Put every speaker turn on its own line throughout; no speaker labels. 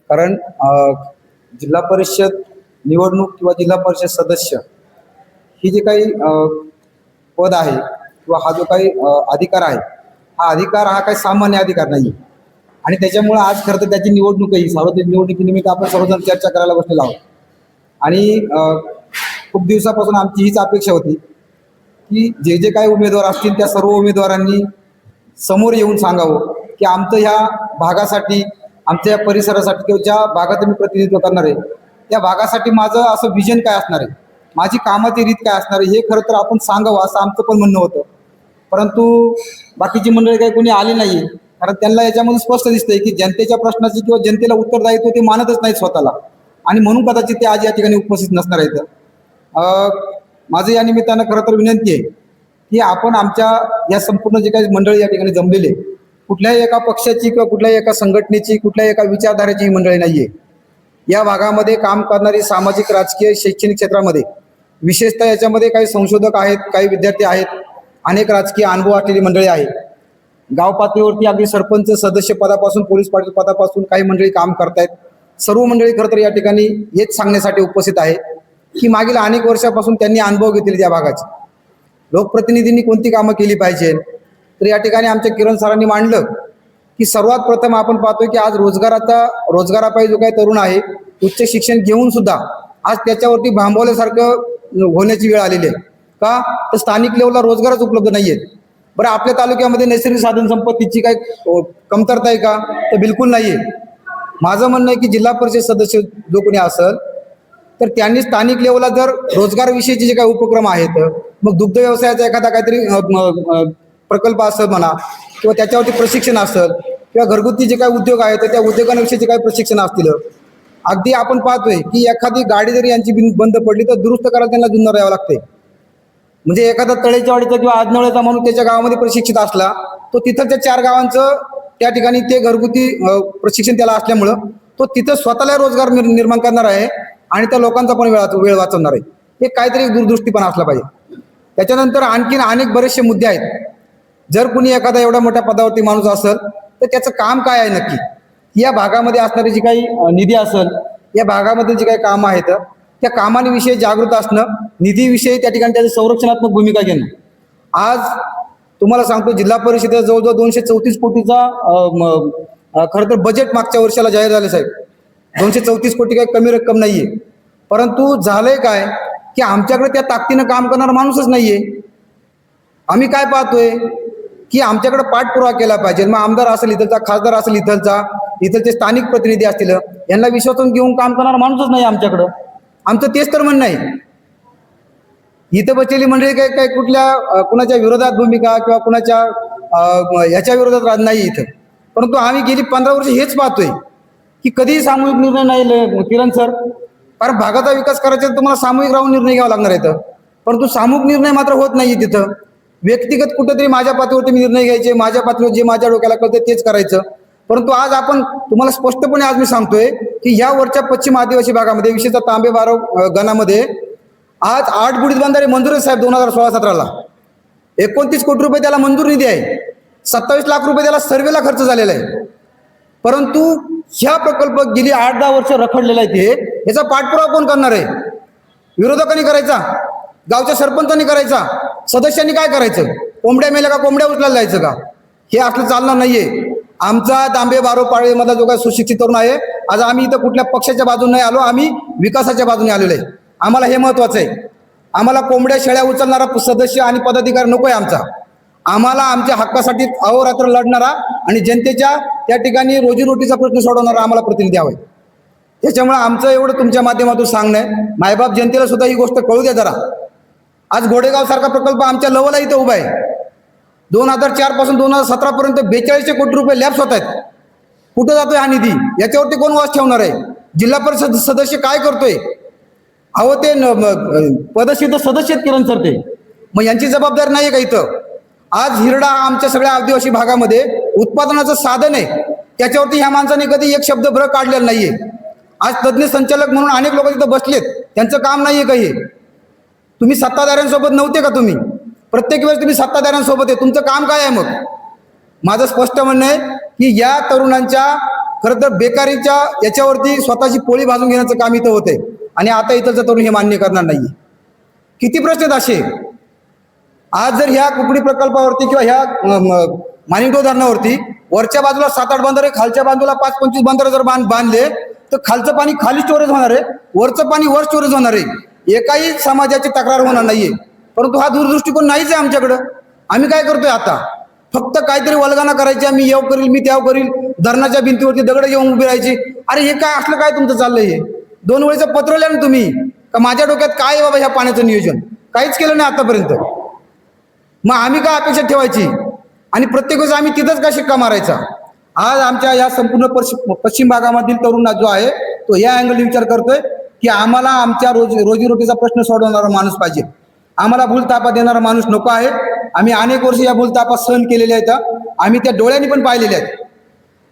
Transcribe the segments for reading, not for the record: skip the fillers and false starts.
कारण जिल्हा परिषद निवडणूक किंवा जिल्हा परिषद सदस्य ही जे काही पद आहे किंवा हा जो काही अधिकार आहे, हा काही सामान्य अधिकार नाही. आणि त्याच्यामुळे आज खरं तर त्याची निवडणूकही सार्वत्रिक निवडणुकीनिमित्त आपण सर्वजण चर्चा करायला बसलेलो आहोत. आणि खूप दिवसापासून आमची हीच अपेक्षा होती की जे जे काही उमेदवार असतील त्या सर्व उमेदवारांनी समोर येऊन सांगावं की आमचं ह्या भागासाठी, आमच्या या परिसरासाठी किंवा ज्या भागात मी प्रतिनिधित्व करणार आहे त्या भागासाठी माझं असं विजन काय असणार आहे, माझी कामाची रीत काय असणार आहे, हे खरं तर आपण सांगावं असं आमचं पण म्हणणं होतं. परंतु बाकीची मंडळी काही कोणी आली नाही, कारण त्यांना याच्यामध्ये स्पष्ट दिसतंय की जनतेच्या प्रश्नाची किंवा जनतेला उत्तरदायित्व ते मानतच नाहीत स्वतःला, आणि म्हणून कदाचित ते आज या ठिकाणी उपस्थित नसणार आहेत. माझं या निमित्तानं खरं तर विनंती आहे की आपण आमच्या या संपूर्ण जे काही मंडळी या ठिकाणी जमलेले, कुठल्याही एका पक्षाची किंवा कुठल्याही एका संघटनेची, कुठल्याही एका विचारधारेची ही मंडळी नाहीये. या भागामध्ये काम करणारी सामाजिक, राजकीय, शैक्षणिक क्षेत्रामध्ये विशेषतः याच्यामध्ये काही संशोधक आहेत, काही विद्यार्थी आहेत, अनेक राजकीय अनुभव असलेली मंडळी आहे. गाव पातळीवरती अगदी सरपंच सदस्य पदापासून पोलीस पाटील पदापासून काही मंडळी काम करतायत. सर्व मंडळी खरं तर या ठिकाणी हेच सांगण्यासाठी उपस्थित आहे की मागील अनेक वर्षापासून त्यांनी अनुभव घेतलेले त्या भागाचे. लोकप्रतिनिधींनी कोणती कामं केली पाहिजे, तर या ठिकाणी आमच्या किरण सरांनी मांडलं की सर्वात प्रथम आपण पाहतोय की आज रोजगारापायी जो काही तरुण आहे, उच्च शिक्षण घेऊन सुद्धा आज त्याच्यावरती भांबवल्यासारखं होण्याची वेळ आलेली आहे. का तर स्थानिक लेवलला रोजगारच उपलब्ध नाहीये. बरं, आपल्या तालुक्यामध्ये नैसर्गिक साधन संपत्तीची काही कमतरता आहे का, तर बिलकुल नाहीये. माझं म्हणणं आहे की जिल्हा परिषद सदस्य जो कोणी असेल तर त्यांनी स्थानिक लेवलला जर रोजगारविषयीचे जे काही उपक्रम आहेत, मग दुग्ध व्यवसायाचा एखादा काहीतरी प्रकल्प असेल म्हणा, किंवा त्याच्यावरती प्रशिक्षण असेल, किंवा घरगुती जे काही उद्योग आहेत तर त्या उद्योगांविषयीचे काही प्रशिक्षण असतील. अगदी आपण पाहतोय की एखादी गाडी जरी यांची बंद पडली तर दुरुस्त करायला त्यांना जुन्नर यावं लागते. म्हणजे एखादा तळेच्यावाडीचा किंवा आजनवळ्याचा माणूस त्याच्या गावामध्ये प्रशिक्षित असला, तो तिथं त्या 4 गावांचं त्या ठिकाणी ते घरगुती प्रशिक्षण त्याला असल्यामुळं तो तिथं स्वतःला रोजगार निर्माण करणार आहे आणि त्या लोकांचा पण वेळ वाचवणार आहे. हे काहीतरी दूरदृष्टी पण असला पाहिजे. त्याच्यानंतर आणखीन अनेक बरेचसे मुद्दे आहेत. जर कुणी एखादा एवढ्या मोठ्या पदावरती माणूस असेल तर त्याचं काम काय आहे नक्की, या भागामध्ये असणारी जी काही निधी असेल, या भागामध्ये जी काही कामं आहेत त्या कामांविषयी जागृत असणं, निधीविषयी त्या ठिकाणी त्याची संरक्षणात्मक भूमिका घेणं. आज तुम्हाला सांगतो, जिल्हा परिषदेचा जवळजवळ 234 कोटीचा खरं तर बजेट मागच्या वर्षाला जाहीर झालं साहेब. 234 कोटी काही कमी रक्कम नाहीये. परंतु झालंय काय की आमच्याकडे त्या ताकदीनं काम करणारा माणूसच नाहीये. आम्ही काय पाहतोय की आमच्याकडे पाठपुरावा केला पाहिजे. मग आमदार असेल इथलचा, खासदार असेल इथलचे स्थानिक प्रतिनिधी असतील, यांना विश्वासून घेऊन काम करणारा माणूसच नाही आमच्याकडं. आमचं तेच तर म्हणणं आहे. इथं बसलेली मंडळी काही कुणाच्या विरोधात भूमिका किंवा कुणाच्या ह्याच्या विरोधात नाही इथं. परंतु आम्ही गेली 15 वर्ष हेच पाहतोय की कधीही सामूहिक निर्णय नाही किरण सर. कारण भागाचा विकास करायचा तुम्हाला सामूहिक राहून निर्णय घ्यावा लागणार आहे. परंतु सामूहिक निर्णय मात्र होत नाही तिथं. व्यक्तिगत कुठेतरी माझ्या पातळीवरती मी निर्णय घ्यायचे, माझ्या पातळीवर जे माझ्या डोक्याला कळतं तेच करायचं. परंतु आज आपण तुम्हाला स्पष्टपणे आज मी सांगतोय की ह्या वरच्या पश्चिम आदिवासी भागामध्ये, विशेषतः तांबे बारव गणामध्ये आज 8 बुडीत बंधारे मंजूर आहे साहेब. 2016-17ला 29 कोटी रुपये त्याला मंजूर निधी आहे. 27 लाख रुपये त्याला सर्वेला खर्च झालेला आहे. परंतु ह्या प्रकल्प गेली 8-10 वर्ष रखडलेला आहे. याचा पाठपुरावा कोण करणार आहे? विरोधकांनी करायचा, गावच्या सरपंचांनी करायचा, सदस्यांनी काय करायचं? कोंबड्या मेल्या का कोंबड्या उचलायला जायचं का? हे असलं चालणार नाहीये. आमचा तांबे बारो पाळीमधला जो काही सुशिक्षित तरुण आहे, आज आम्ही इथं कुठल्या पक्षाच्या बाजूने नाही आलो, आम्ही विकासाच्या बाजूने आलेलो आहे. आम्हाला हे महत्वाचं आहे. आम्हाला कोंबड्या शेळ्या उचलणारा सदस्य आणि पदाधिकारी नको आहे आमचा. आम्हाला आमच्या हक्कासाठी अहोरात्र लढणारा आणि जनतेच्या त्या ठिकाणी रोजीरोटीचा प्रश्न सोडवणारा आम्हाला प्रतिनिधी हवाय. त्याच्यामुळे आमचं एवढं तुमच्या माध्यमातून सांगणं आहे, मायबाप जनतेला सुद्धा ही गोष्ट कळू द्या जरा. आज घोडेगाव सारखा प्रकल्प आमच्या लवला इथं उभा आहे. 2004 पासून 2017 पर्यंत 4200 कोटी रुपये लॅप्स होत आहेत. कुठं जातोय हा निधी? याच्यावरती कोण वाच ठेवणार आहे? जिल्हा परिषद सदस्य काय करतोय? अहो ते पदसिद्ध सदस्य आहेत किरण सर ते. मग यांची जबाबदारी नाही का इथं? आज हिरडा आमच्या सगळ्या आदिवासी भागामध्ये उत्पादनाचं साधन आहे. त्याच्यावरती ह्या माणसाने कधी एक शब्द भर काढलेला नाहीये. आज तज्ज्ञ संचालक म्हणून अनेक लोक तिथं बसलेत, त्यांचं काम नाहीये काही. तुम्ही सत्ताधाऱ्यांसोबत नव्हते का? तुम्ही प्रत्येक वेळेस तुम्ही सत्ताधाऱ्यांसोबत आहे. तुमचं काम काय आहे मग? माझं स्पष्ट म्हणणं आहे की या तरुणांच्या खरं तर बेकारीच्या याच्यावरती स्वतःची पोळी भाजून घेण्याचं काम इथं होतंय आणि आता इथलचा तरुण हे मान्य करणार नाहीये. किती प्रश्न आहेत असे. आज जर ह्या कुकडी प्रकल्पावरती किंवा ह्या मानिकटोळ धरणावरती वरच्या बाजूला 7-8 बंधारे, खालच्या बाजूला 5-25 बंधारे जर बांधले तर खालचं पाणी खाली स्टोरेज होणार आहे, वरचं पाणी वर स्टोरेज होणार आहे. एकाही समाजाची तक्रार होणार नाहीये. परंतु हा दूरदृष्टिकोन नाहीच आहे आमच्याकडं. आम्ही काय करतोय आता, फक्त काहीतरी वल्गना करायची, मी येऊ करील, मी त्याव करील, धरणाच्या भिंतीवरती दगड येऊन उभी राहायची. अरे हे काय असलं काय तुमचं चाललंय. हे 2 वेळेचं पत्र लिहा ना तुम्ही, का माझ्या डोक्यात काय आहे बाबा ह्या पाण्याचं नियोजन, काहीच केलं नाही आतापर्यंत. मग आम्ही काय अपेक्षा ठेवायची आणि प्रत्येक वेळेस आम्ही तिथंच का शिक्का मारायचा. आज आमच्या या संपूर्ण पश्चिम भागामधील तरुण जो आहे तो या अँगलने विचार करतोय की आम्हाला आमच्या रोजीरोटीचा प्रश्न सोडवणारा माणूस पाहिजे, आम्हाला भूलतापा देणारा माणूस नको आहे. आम्ही अनेक वर्ष या भूलतापा सहन केलेल्या आहेत, आम्ही त्या डोळ्यांनी पण पाहिलेल्या आहेत,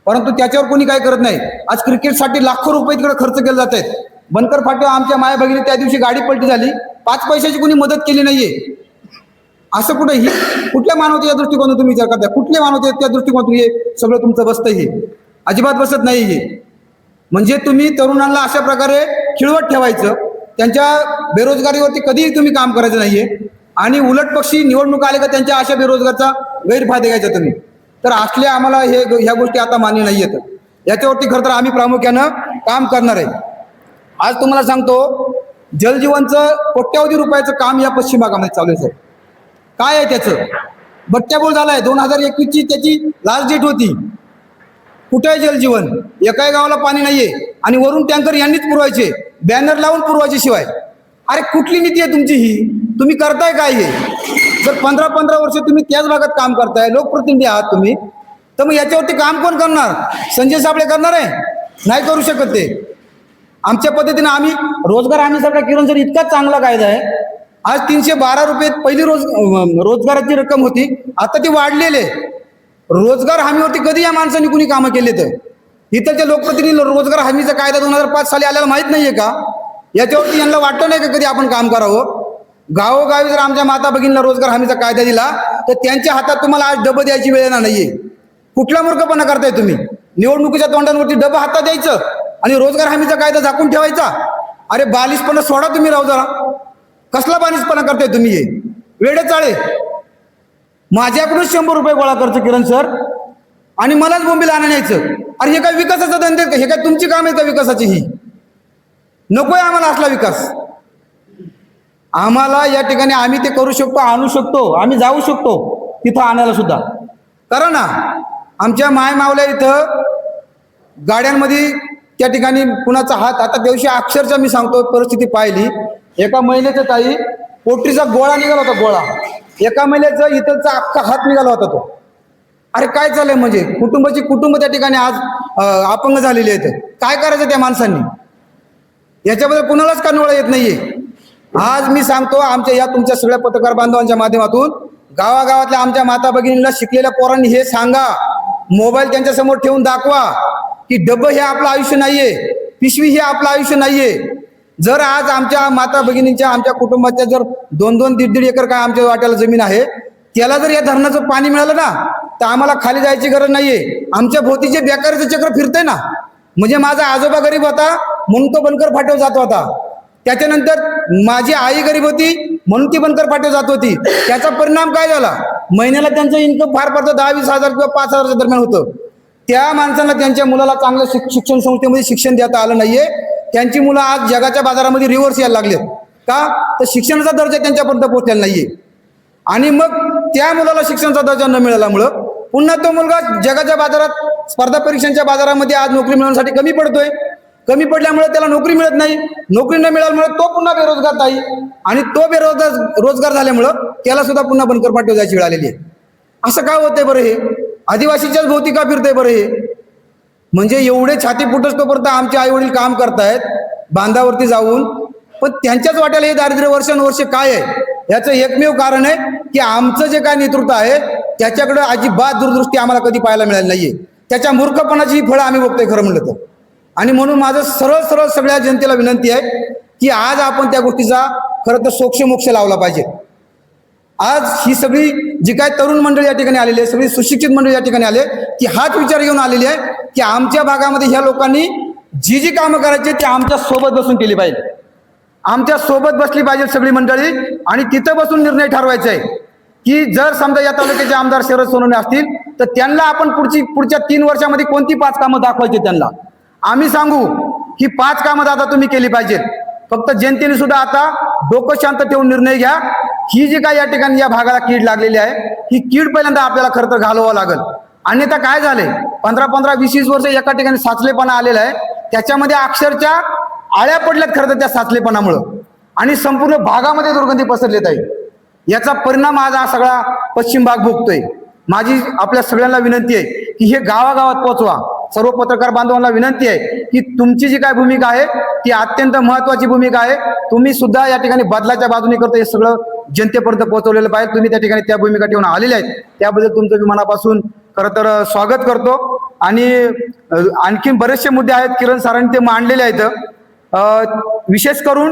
परंतु त्याच्यावर कोणी काय करत नाही. आज क्रिकेटसाठी लाखो रुपये तिकडे खर्च केले जात आहेत. बनकर फाट्यावर आमच्या माया भगिनी त्या दिवशी गाडी पलटी झाली, 5 पैशाची कोणी मदत केली नाहीये. असं कुठे ही कुठल्या मानवतेच्या दृष्टिकोनातून तुम्ही विचार करता, कुठल्या मानवतेच्या दृष्टिकोनातून हे सगळं तुमचं बसतं, हे अजिबात बसत नाही. हे म्हणजे तुम्ही तरुणांना अशा प्रकारे खिळवत ठेवायचं, त्यांच्या बेरोजगारीवरती कधीही तुम्ही काम करायचं नाहीये आणि उलट पक्षी निवडणूक आले का त्यांच्या अशा बेरोजगारचा गैरफायदा घ्यायचा तुम्ही. तर असले आम्हाला ह्या गोष्टी आता मान्य नाही आहेत. याच्यावरती खरं तर आम्ही प्रामुख्यानं काम करणार आहे. आज तुम्हाला सांगतो, जलजीवनचं कोट्यावधी रुपयाचं काम या पश्चिम भागामध्ये चालू आहे. काय आहे त्याचं बट्ट्याबोळ झालाय. 2021ची त्याची लास्ट डेट होती. कुठे आहे जलजीवन. एकाही गावाला पाणी नाहीये आणि वरून टँकर यांनीच पुरवायचे, बॅनर लावून पुरवायचे शिवाय. अरे कुठली नीती आहे तुमची ही, तुम्ही करताय काय. हे जर 15-15 वर्ष तुम्ही त्याच भागात काम करताय, लोकप्रतिनिधी आहात तुम्ही, तर मग याच्यावरती काम कोण करणार. संजय साबळे करणार आहे, नाही करू शकत ते. आमच्या पद्धतीने आम्ही रोजगार हमीसारखा किरण सर इतका चांगला कायदा आहे. आज 312 रुपये पहिली रोजगाराची रक्कम होती, आता ती वाढलेली आहे. रोजगार हमीवरती कधी या माणसांनी कुणी कामं केले. तर इथलच्या लोकप्रतिनिधी रोजगार हमीचा कायदा 2005 साली आल्याला माहित नाहीये का. याच्यावरती यांना वाटतं नाही का कधी आपण काम करावं. गावोगावी जर आमच्या माता भगिनीला रोजगार हमीचा कायदा दिला तर त्यांच्या हातात तुम्हाला आज डबं द्यायची वेळ येणार नाहीये. कुठला मूर्खपणा करताय तुम्ही. निवडणुकीच्या तोंडांवरती डबं हातात द्यायचं आणि रोजगार हमीचा कायदा झाकून ठेवायचा. अरे बालिशपणा सोडा तुम्ही, राहू जरा. कसला बालिशपणा करताय तुम्ही. हे वेडे चाळे. माझ्याकडून 100 रुपये गोळा करतो किरण सर आणि मलाच बोंबीला आणायचं. अरे हे काय विकासाचा धंदे, हे काय तुमची काम आहे का विकासाची. ही नकोय आम्हाला असला विकास. आम्हाला या ठिकाणी आम्ही ते करू शकतो, आणू शकतो, आम्ही जाऊ शकतो तिथं आणायला सुद्धा. करा ना. आमच्या माय मावल्या इथं गाड्यांमध्ये त्या ठिकाणी कुणाचा हात, आता दिवशी अक्षरशः मी सांगतो परिस्थिती पाहिली. एका महिलेचा ताई पोटरीचा गोळा निघाला होता, गोळा. एका महिलेचा इथलचा अख्खा हात निघाला होता तो. अरे काय चाललंय म्हणजे कुटुंब त्या ठिकाणी आज अपंग झालेले आहेत. काय करायचं त्या माणसांनी. याच्याबद्दल कुणालाच कानवळा येत नाहीये. आज मी सांगतो आमच्या या तुमच्या सगळ्या पत्रकार बांधवांच्या माध्यमातून गावागावातल्या आमच्या माता भगिनींना, शिकलेल्या पोरांनी हे सांगा, मोबाईल त्यांच्या समोर ठेवून दाखवा की डबं हे आपलं आयुष्य नाहीये, पिशवी हे आपलं आयुष्य नाहीये. जर आज आमच्या माता भगिनींच्या, आमच्या कुटुंबाच्या जर 2-2, 1.5 एकर काय आमच्या वाट्याला जमीन आहे, त्याला जर या धरणाचं पाणी मिळालं ना तर आम्हाला खाली जायची गरज नाहीये. आमच्या भोवती जे बेकारीचं चक्र फिरतंय ना, म्हणजे माझा आजोबा गरीब होता म्हणून तो बनकर फाट्यावर जात होता, त्याच्यानंतर माझी आई गरीब होती म्हणून ती बनकर फाट्यावर जात होती. त्याचा परिणाम काय झाला, महिन्याला त्यांचं इन्कम फार पडतं 10-20 हजार किंवा 5 हजाराच्या दरम्यान होतं. त्या माणसांना त्यांच्या मुलाला चांगलं शिक्षण संस्थेमध्ये शिक्षण देता आलं नाहीये. त्यांची मुलं आज जगाच्या बाजारामध्ये रिव्हर्स यायला लागलेत. का तर शिक्षणाचा दर्जा त्यांच्यापर्यंत पोहोचलेला नाहीये. आणि मग त्या मुलाला शिक्षणाचा दर्जा न मिळाल्यामुळं पुन्हा तो मुलगा जगाच्या बाजारात, स्पर्धा परीक्षांच्या बाजारामध्ये आज नोकरी मिळवण्यासाठी कमी पडतोय. कमी पडल्यामुळे त्याला नोकरी मिळत नाही. नोकरी न मिळाल्यामुळे तो पुन्हा बेरोजगार नाही आणि तो रोजगार झाल्यामुळं त्याला सुद्धा पुन्हा बनकर फाट्यावर जायची वेळ आलेली आहे. असं काय होतंय बरं. हे आदिवासीच्याच भोवती का फिरतंय बरं. हे म्हणजे एवढे छाती फुटस्तोपर्यंत आमचे आई वडील काम करतायत बांधावरती जाऊन, पण त्यांच्याच वाट्याला हे दारिद्र्य वर्षानुवर्ष काय आहे. याचं एकमेव कारण आहे की आमचं जे काय नेतृत्व आहे त्याच्याकडे अजिबात दूरदृष्टी आम्हाला कधी पाहायला मिळाली नाहीये. त्याच्या मूर्खपणाची फळं आम्ही बघतोय खरं म्हणलं तर. आणि म्हणून माझं सरळ सगळ्या जनतेला विनंती आहे की आज आपण त्या गोष्टीचा खरं तर सोक्ष मोक्ष लावला पाहिजे. आज ही सगळी जी काय तरुण मंडळी या ठिकाणी आलेली आहे, सगळी सुशिक्षित मंडळी या ठिकाणी आले, ती हाच विचार घेऊन आलेली आहे की आमच्या भागामध्ये ह्या लोकांनी जी जी कामं करायची ती आमच्या सोबत बसून केली पाहिजे, आमच्या सोबत बसली पाहिजे सगळी मंडळी, आणि तिथं बसून निर्णय ठरवायचा आहे की जर समजा या तालुक्याचे आमदार शरद सोनवणे असतील तर त्यांना आपण पुढच्या 3 वर्षामध्ये कोणती 5 कामं दाखवायची, त्यांना आम्ही सांगू ही 5 कामं दादा तुम्ही केली पाहिजेत. फक्त जनतेने सुद्धा आता डोकं शांत ठेवून निर्णय घ्या. ही जी काय या ठिकाणी या भागाला कीड लागलेली आहे, ही कीड पहिल्यांदा आपल्याला खरं तर घालवावं लागेल. अन्यथा काय झालंय, 15-15, 20-20 वर्ष एका ठिकाणी साचलेपणा आलेला आहे, त्याच्यामध्ये अक्षरशः आळ्या पडल्यात खरं तर त्या साचलेपणामुळं, आणि संपूर्ण भागामध्ये दुर्गंधी पसरलेत आहे. याचा परिणाम आज हा सगळा पश्चिम भाग भोगतोय. माझी आपल्या सगळ्यांना विनंती आहे की हे गावागावात पोहोचवा. सर्व पत्रकार बांधवांना विनंती आहे की तुमची जी काय भूमिका आहे ती अत्यंत महत्वाची भूमिका आहे. तुम्ही सुद्धा या ठिकाणी बदलाच्या बाजूने करतो, हे सगळं जनतेपर्यंत पोहोचवलेलं पाहिजे. तुम्ही त्या ठिकाणी त्या भूमिका ठेवून आलेले आहेत, त्याबद्दल तुमचं मी मनापासून खरं तर स्वागत करतो. आणि आणखी बरेचसे मुद्दे आहेत, किरण सरांनी ते मांडलेले आहेत. विशेष करून